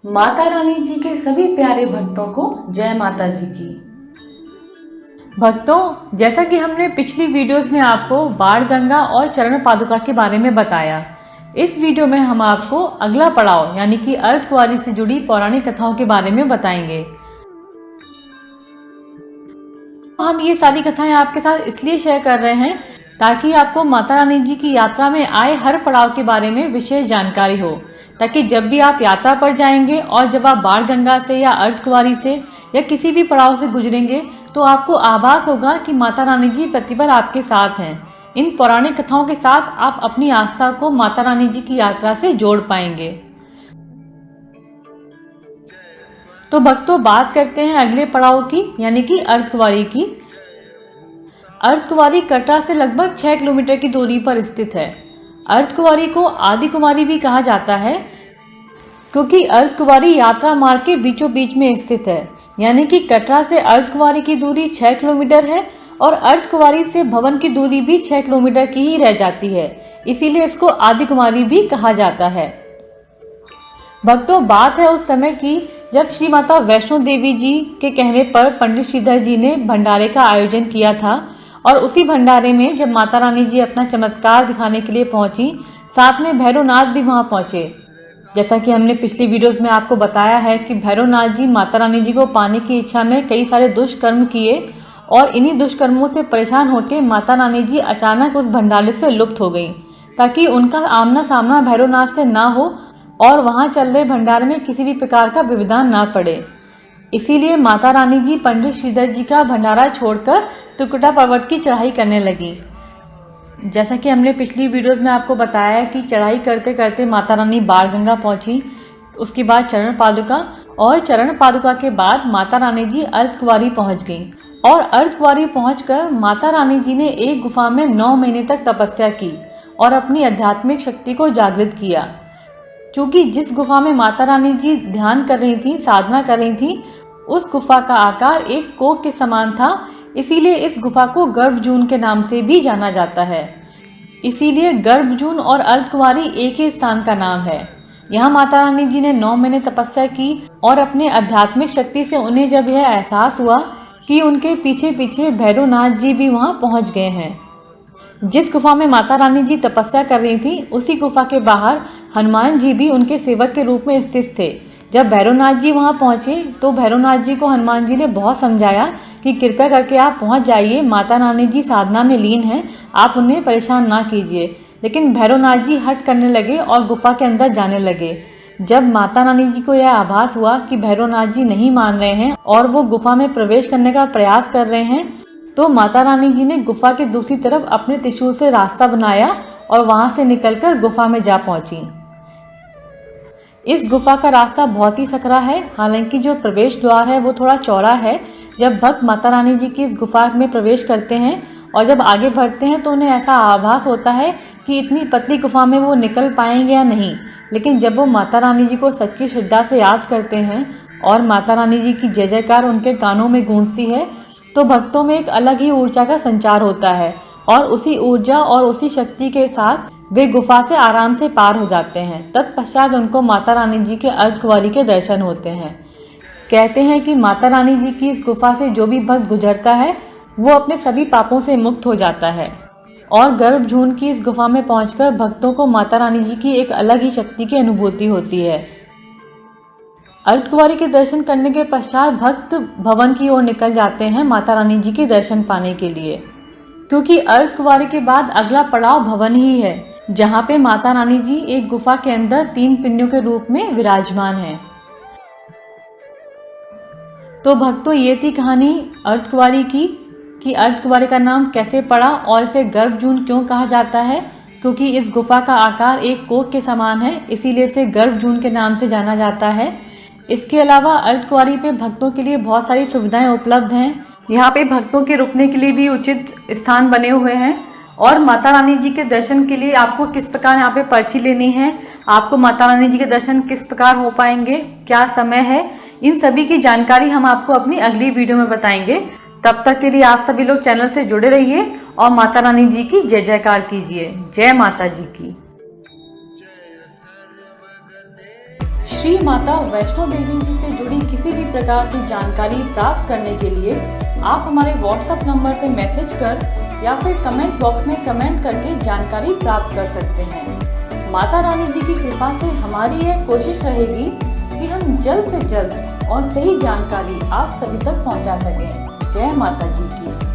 माता रानी जी के सभी प्यारे भक्तों को जय माता जी की। भक्तों, जैसा कि हमने पिछली वीडियोस में आपको बाण गंगा और चरण पादुका के बारे में बताया, इस वीडियो में हम आपको अगला पड़ाव यानी कि अर्धकुंवारी से जुड़ी पौराणिक कथाओं के बारे में बताएंगे। हम ये सारी कथाएं आपके साथ इसलिए शेयर कर रहे हैं ताकि आपको माता रानी जी की यात्रा में आए हर पड़ाव के बारे में विशेष जानकारी हो, ताकि जब भी आप यात्रा पर जाएंगे और जब आप बाण गंगा से या अर्धकुंवारी से या किसी भी पड़ाव से गुजरेंगे तो आपको आभास होगा कि माता रानी जी प्रतिपल आपके साथ हैं। इन पौराणिक कथाओं के साथ आप अपनी आस्था को माता रानी जी की यात्रा से जोड़ पाएंगे। तो भक्तों, बात करते हैं अगले पड़ाव की यानी कि अर्धकुंवारी की। अर्धकुंवारी कटरा से लगभग 6 किलोमीटर की दूरी पर स्थित है। अर्धकुंवारी को आदि कुमारी भी कहा जाता है क्योंकि अर्धकुंवारी यात्रा मार्ग के बीचों बीच में स्थित है, यानी कि कटरा से अर्धकुंवारी की दूरी 6 किलोमीटर है और अर्धकुंवारी से भवन की दूरी भी 6 किलोमीटर की ही रह जाती है, इसीलिए इसको आदि कुमारी भी कहा जाता है। भक्तों, बात है उस समय की जब श्री माता वैष्णो देवी जी के कहने पर पंडित श्रीधर जी ने भंडारे का आयोजन किया था और उसी भंडारे में जब माता रानी जी अपना चमत्कार दिखाने के लिए पहुंची, साथ में भैरवनाथ भी वहां पहुंचे। जैसा कि हमने पिछली वीडियोस में आपको बताया है कि भैरवनाथ जी माता रानी जी को पाने की इच्छा में कई सारे दुष्कर्म किए और इन्हीं दुष्कर्मों से परेशान होकर माता रानी जी अचानक उस भंडारे से लुप्त हो गई, ताकि उनका आमना सामना भैरवनाथ से ना हो और वहां चल रहे भंडारे में किसी भी प्रकार का विविधान ना पड़े। इसीलिए माता रानी जी पंडित श्रीधर जी का भंडारा छोड़कर त्रिकुटा पर्वत की चढ़ाई करने लगी। जैसा कि हमने पिछली वीडियोस में आपको बताया कि चढ़ाई करते करते माता रानी बाण गंगा पहुंची, उसके बाद चरण पादुका और चरण पादुका के बाद माता रानी जी अर्धकुंवारी पहुंच गई और अर्धकुंवारी पहुंचकर माता रानी जी ने एक गुफा में 9 महीने तक तपस्या की और अपनी आध्यात्मिक शक्ति को जागृत किया। क्योंकि जिस गुफा में माता रानी जी ध्यान कर रही थी, साधना कर रही थी, उस गुफा का आकार एक कोक के समान था, इसीलिए इस गुफा को गर्भजून के नाम से भी जाना जाता है। इसीलिए गर्भजून और अर्धकुंवारी एक ही स्थान का नाम है। यहाँ माता रानी जी ने 9 महीने तपस्या की और अपने आध्यात्मिक शक्ति से उन्हें जब यह एहसास हुआ कि उनके पीछे पीछे भैरवनाथ जी भी वहाँ पहुँच गए हैं। जिस गुफा में माता रानी जी तपस्या कर रही थी, उसी गुफा के बाहर हनुमान जी भी उनके सेवक के रूप में स्थित थे। जब भैरवनाथ जी वहां पहुंचे तो भैरवनाथ जी को हनुमान जी ने बहुत समझाया कि कृपया करके आप पहुंच जाइए, माता रानी जी साधना में लीन हैं, आप उन्हें परेशान ना कीजिए। लेकिन भैरवनाथ जी हट करने लगे और गुफा के अंदर जाने लगे। जब माता रानी जी को यह आभास हुआ कि भैरवनाथ जी नहीं मान रहे हैं और वो गुफा में प्रवेश करने का प्रयास कर रहे हैं, तो माता रानी जी ने गुफा के दूसरी तरफ अपने त्रिशूल से रास्ता बनाया और वहां से निकलकर गुफा में जा पहुंची। इस गुफा का रास्ता बहुत ही सकरा है, हालांकि जो प्रवेश द्वार है वो थोड़ा चौड़ा है। जब भक्त माता रानी जी की इस गुफा में प्रवेश करते हैं और जब आगे बढ़ते हैं तो उन्हें ऐसा आभास होता है कि इतनी पतली गुफा में वो निकल पाएंगे या नहीं। लेकिन जब वो माता रानी जी को सच्ची श्रद्धा से याद करते हैं और माता रानी जी की जय जयकार उनके कानों में गूंजती है, तो भक्तों में एक अलग ही ऊर्जा का संचार होता है और उसी ऊर्जा और उसी शक्ति के साथ वे गुफा से आराम से पार हो जाते हैं। तत्पश्चात उनको माता रानी जी के अर्धकुंवारी के दर्शन होते हैं। कहते हैं कि माता रानी जी की इस गुफा से जो भी भक्त गुजरता है वो अपने सभी पापों से मुक्त हो जाता है और गर्भजून की इस गुफा में पहुंचकर भक्तों को माता रानी जी की एक अलग ही शक्ति की अनुभूति होती है। अर्धकुंवारी के दर्शन करने के पश्चात भक्त भवन की ओर निकल जाते हैं माता रानी जी के दर्शन पाने के लिए, क्योंकि अर्धकुंवारी के बाद अगला पड़ाव भवन ही है, जहाँ पे माता रानी जी एक गुफा के अंदर 3 पिंडों के रूप में विराजमान हैं। तो भक्तों, ये थी कहानी अर्धकुंवारी की कि अर्धकुंवारी का नाम कैसे पड़ा और इसे गर्भजून क्यों कहा जाता है। क्योंकि इस गुफा का आकार एक कोक के समान है, इसीलिए इसे गर्भजून के नाम से जाना जाता है। इसके अलावा अर्धकुंवारी पे भक्तों के लिए बहुत सारी सुविधाएं उपलब्ध हैं। यहाँ पे भक्तों के रुकने के लिए भी उचित स्थान बने हुए हैं और माता रानी जी के दर्शन के लिए आपको किस प्रकार यहाँ पे पर्ची लेनी है, आपको माता रानी जी के दर्शन किस प्रकार हो पाएंगे, क्या समय है, इन सभी की जानकारी हम आपको अपनी अगली वीडियो में बताएंगे। तब तक के लिए आप सभी लोग चैनल से जुड़े रहिए और माता रानी जी की जय जयकार कीजिए। जय माता जी की। श्री माता वैष्णो देवी जी से जुड़ी किसी भी प्रकार की जानकारी प्राप्त करने के लिए आप हमारे व्हाट्सएप नंबर पर मैसेज कर या फिर कमेंट बॉक्स में कमेंट करके जानकारी प्राप्त कर सकते हैं। माता रानी जी की कृपा से हमारी यह कोशिश रहेगी कि हम जल्द से जल्द और सही जानकारी आप सभी तक पहुंचा सकें। जय माता जी की।